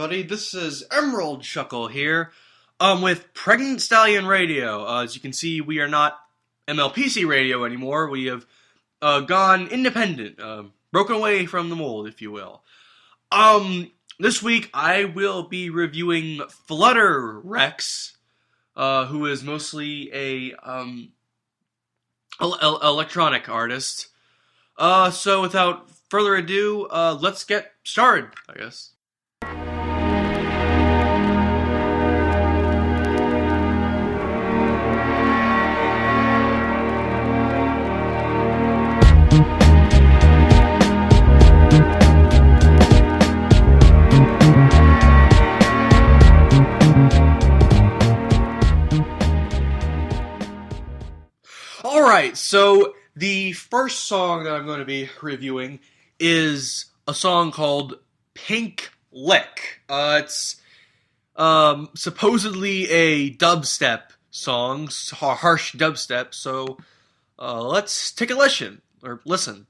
everybody. This is Emerald Shuckle here, with Pregnant Stallion Radio. As you can see, we are not MLPC Radio anymore. We have gone independent, broken away from the mold, if you will. This week I will be reviewing Flutter Rex, who is mostly a electronic artist. So without further ado, let's get started, I guess. Alright, so the first song that I'm going to be reviewing is a song called Pink Lick. It's supposedly a dubstep song, harsh dubstep, so let's take a listen.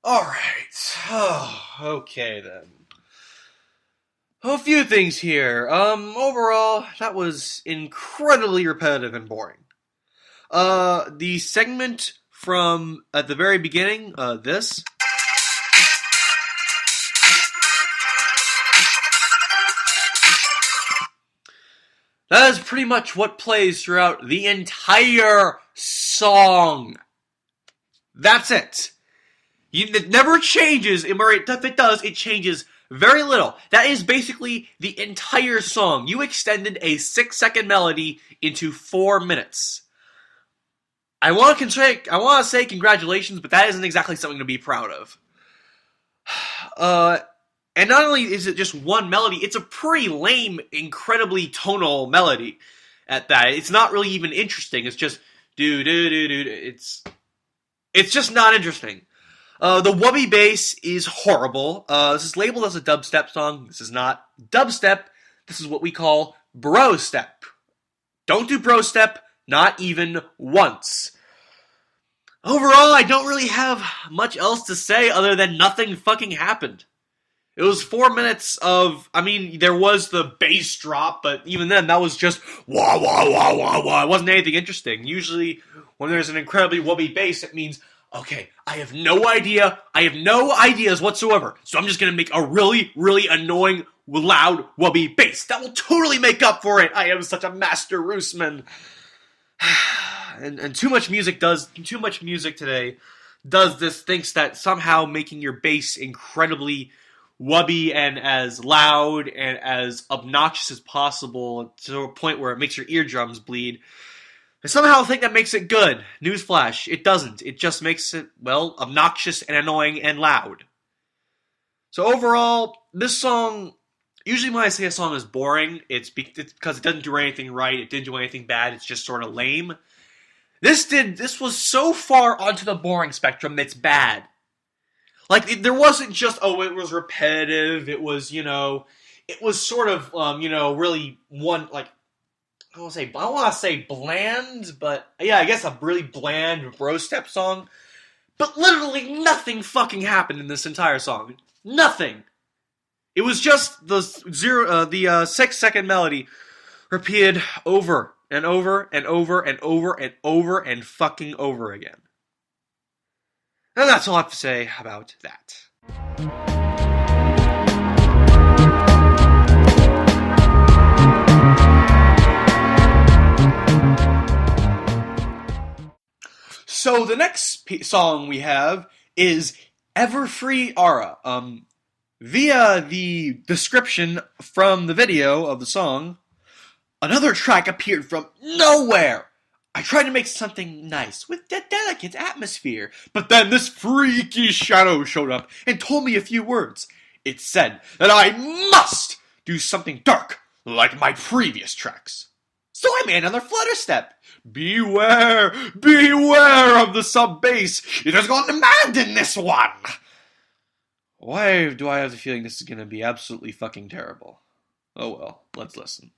Alright. Oh, okay then. A few things here. Overall, that was incredibly repetitive and boring. The segment from at the very beginning, this. That is pretty much what plays throughout the entire song. That's it. It never changes, and where if it does, it changes very little. That is basically the entire song. You extended a 6-second melody into 4 minutes. I want to say congratulations, but that isn't exactly something to be proud of. And not only is it just one melody, it's a pretty lame, incredibly tonal melody at that. It's not really even interesting. It's just do. It's just not interesting. The wubby bass is horrible. This is labeled as a dubstep song. This is not dubstep. This is what we call bro step. Don't do bro step, not even once. Overall, I don't really have much else to say other than nothing fucking happened. It was 4 minutes of, there was the bass drop, but even then, that was just wah, wah, wah, wah, wah. It wasn't anything interesting. Usually, when there's an incredibly wubby bass, it means, okay, I have no ideas whatsoever, so I'm just gonna make a really, really annoying, loud, wubby bass. That will totally make up for it. I am such a master Roosman. And too much music today does this, thinks that somehow making your bass incredibly wubby and as loud and as obnoxious as possible to a point where it makes your eardrums bleed. I somehow think that makes it good. Newsflash, it doesn't. It just makes it, well, obnoxious and annoying and loud. So overall, this song, usually when I say a song is boring, it's because it doesn't do anything right, it didn't do anything bad, it's just sort of lame. This was so far onto the boring spectrum, it's bad. Like, there wasn't just, it was repetitive, it was, it was sort of, really one, like, I want to say bland, but, yeah, I guess a really bland bro step song. But literally nothing fucking happened in this entire song. Nothing. It was just the 6-second melody repeated over and over and over and over and over and fucking over again. And that's all I have to say about that. So the next song we have is Everfree Aura. Via the description from the video of the song, another track appeared from nowhere. I tried to make something nice with a delicate atmosphere, but then this freaky shadow showed up and told me a few words. It said that I must do something dark like my previous tracks. So I made another flutter step. Beware of the sub-bass. It has gone mad in this one. Why do I have the feeling this is going to be absolutely fucking terrible? Oh well, let's listen.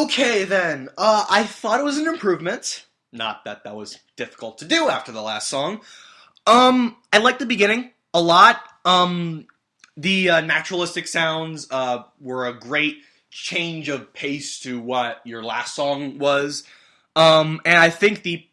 Okay, then. I thought it was an improvement. Not that that was difficult to do after the last song. I liked the beginning a lot. The naturalistic sounds were a great change of pace to what your last song was. And I think the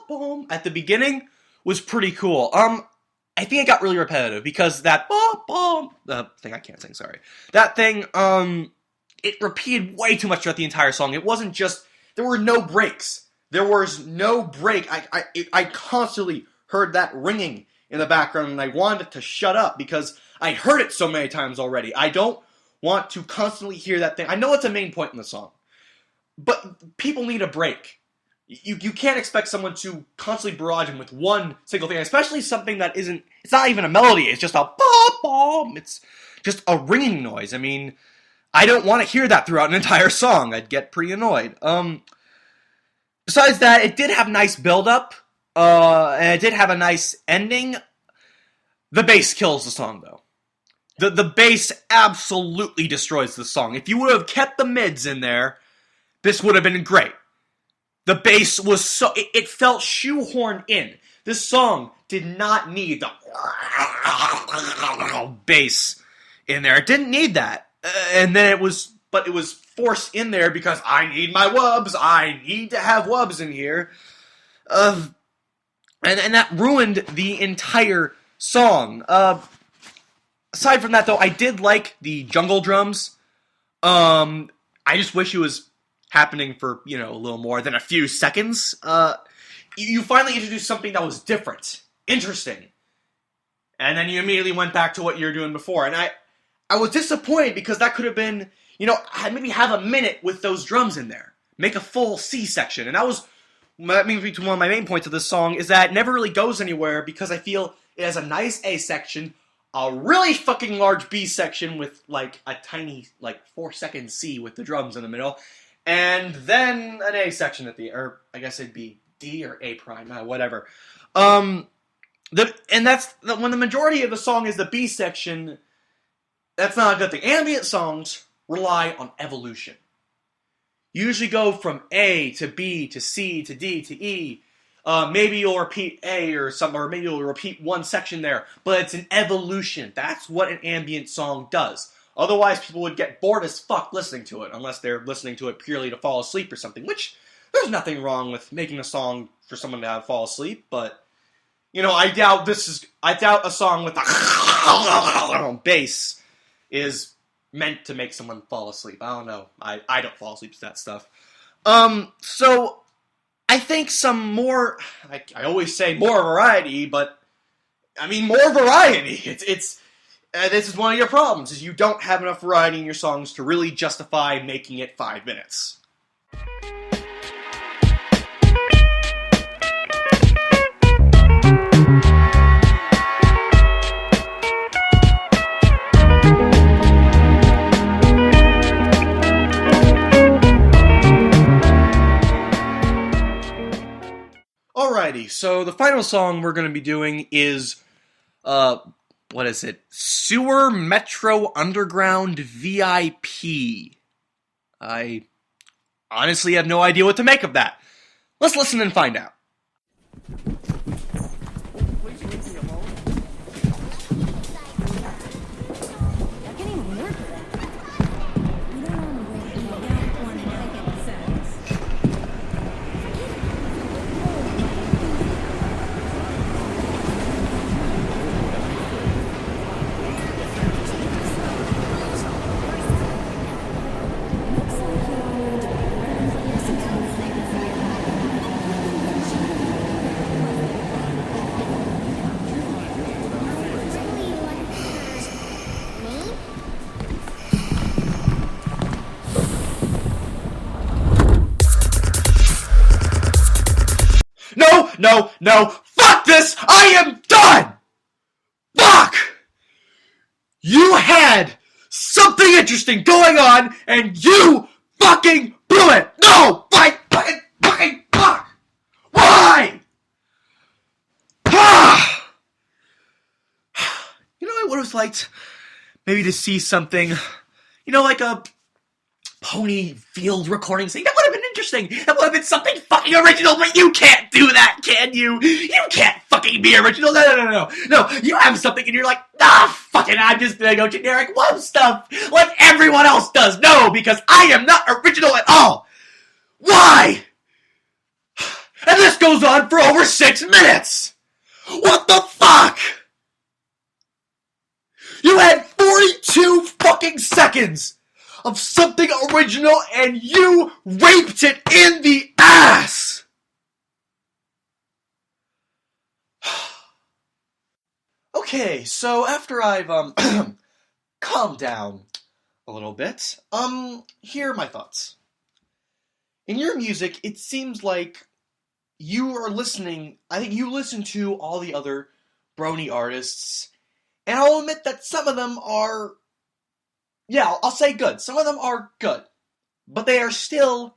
boom at the beginning was pretty cool. I think it got really repetitive because that thing I can't sing, sorry. That thing, it repeated way too much throughout the entire song. It wasn't just, there were no breaks. There was no break. I constantly heard that ringing in the background, and I wanted to shut up because I heard it so many times already. I don't want to constantly hear that thing. I know it's a main point in the song, but people need a break. You can't expect someone to constantly barrage him with one single thing, especially something that isn't, it's not even a melody, it's just a bom, it's just a ringing noise. I mean, I don't want to hear that throughout an entire song. I'd get pretty annoyed. Besides that, it did have nice build-up, and it did have a nice ending. The bass kills the song, though. The bass absolutely destroys the song. If you would have kept the mids in there, this would have been great. The bass was so... It felt shoehorned in. This song did not need the bass in there. It didn't need that. And then it was... But it was forced in there because I need my wubs. I need to have wubs in here. And that ruined the entire song. Aside from that, though, I did like the jungle drums. I just wish it was happening for, a little more than a few seconds. You finally introduced something that was different, interesting, and then you immediately went back to what you were doing before. And I was disappointed because that could have been, maybe have a minute with those drums in there, make a full C section, and that means one of my main points of this song is that it never really goes anywhere because I feel it has a nice A section, a really fucking large B section with like a tiny 4-second C with the drums in the middle. And then an A section at the, or I guess it'd be D or A prime, whatever. And that's, when the majority of the song is the B section, that's not a good thing. Ambient songs rely on evolution. You usually go from A to B to C to D to E. Maybe you'll repeat A or something, or maybe you'll repeat one section there, but it's an evolution. That's what an ambient song does. Otherwise, people would get bored as fuck listening to it, unless they're listening to it purely to fall asleep or something, which there's nothing wrong with making a song for someone to fall asleep, but, I doubt a song with a bass is meant to make someone fall asleep. I don't know. I don't fall asleep to that stuff. So, I think some more, I always say more variety, but, I mean, more variety. This is one of your problems, is you don't have enough variety in your songs to really justify making it 5 minutes. Alrighty, so the final song we're going to be doing is, what is it? Sewer Metro Underground VIP. I honestly have no idea what to make of that. Let's listen and find out. No, fuck this! I am done! Fuck! You had something interesting going on, and you fucking blew it! No! Fucking fuck! Why? I would have liked maybe to see something, like a pony field recording thing. That would have been interesting. That would have been something fucking original, but you can't do that, can you? You can't fucking be original. No, you have something and you're like, fuck it, I'm just gonna go generic wub stuff like everyone else does. No, because I am not original at all. Why? And this goes on for over 6 minutes. What the fuck? You had 42 fucking seconds of something original and you raped it in the ass! Okay, so after I've, calmed down a little bit, here are my thoughts. In your music, it seems like you are listening, I think you listen to all the other brony artists, and I'll admit that some of them are, yeah, I'll say good. Some of them are good, but they are still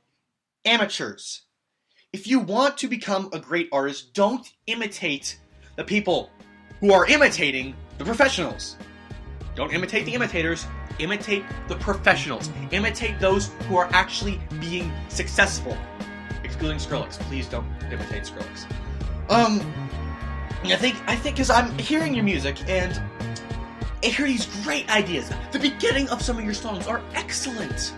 amateurs. If you want to become a great artist, don't imitate the people who are imitating the professionals. Don't imitate the imitators, imitate the professionals. Imitate those who are actually being successful. Excluding Skrillex. Please don't imitate Skrillex. I think because I'm hearing your music and I hear these great ideas. The beginning of some of your songs are excellent.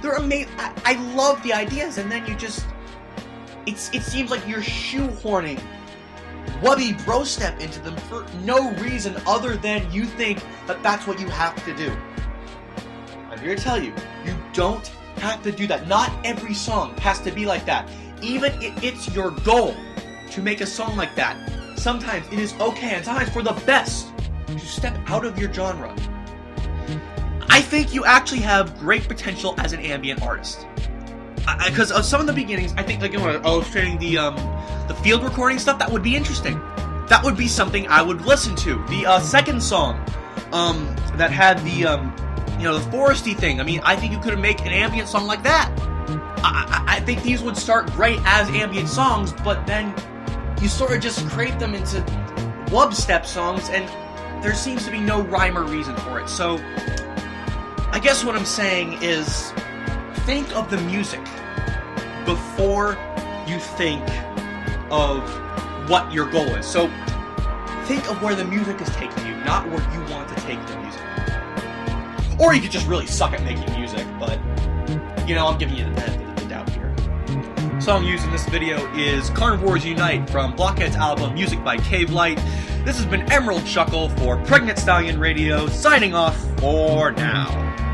They're amazing. I love the ideas, and then you just... It seems like you're shoehorning wubby bro step into them for no reason other than you think that that's what you have to do. I'm here to tell you, you don't have to do that. Not every song has to be like that. Even if it's your goal to make a song like that, sometimes it is okay, and sometimes for the best, to step out of your genre. I think you actually have great potential as an ambient artist. Because of some of the beginnings, I think, like, illustrating the field recording stuff, that would be interesting. That would be something I would listen to. The second song, that had the foresty thing. I mean, I think you could make an ambient song like that. I think these would start great as ambient songs, but then you sort of just create them into wub step songs, and there seems to be no rhyme or reason for it. So, I guess what I'm saying is, think of the music before you think of what your goal is. So, think of where the music is taking you, not where you want to take the music. Or you could just really suck at making music, but, I'm giving you the benefit of the doubt here. The song used in this video is Carnivores Unite from Blockhead's album Music by Cave Light. This has been Emerald Chuckle for Pregnant Stallion Radio, signing off for now.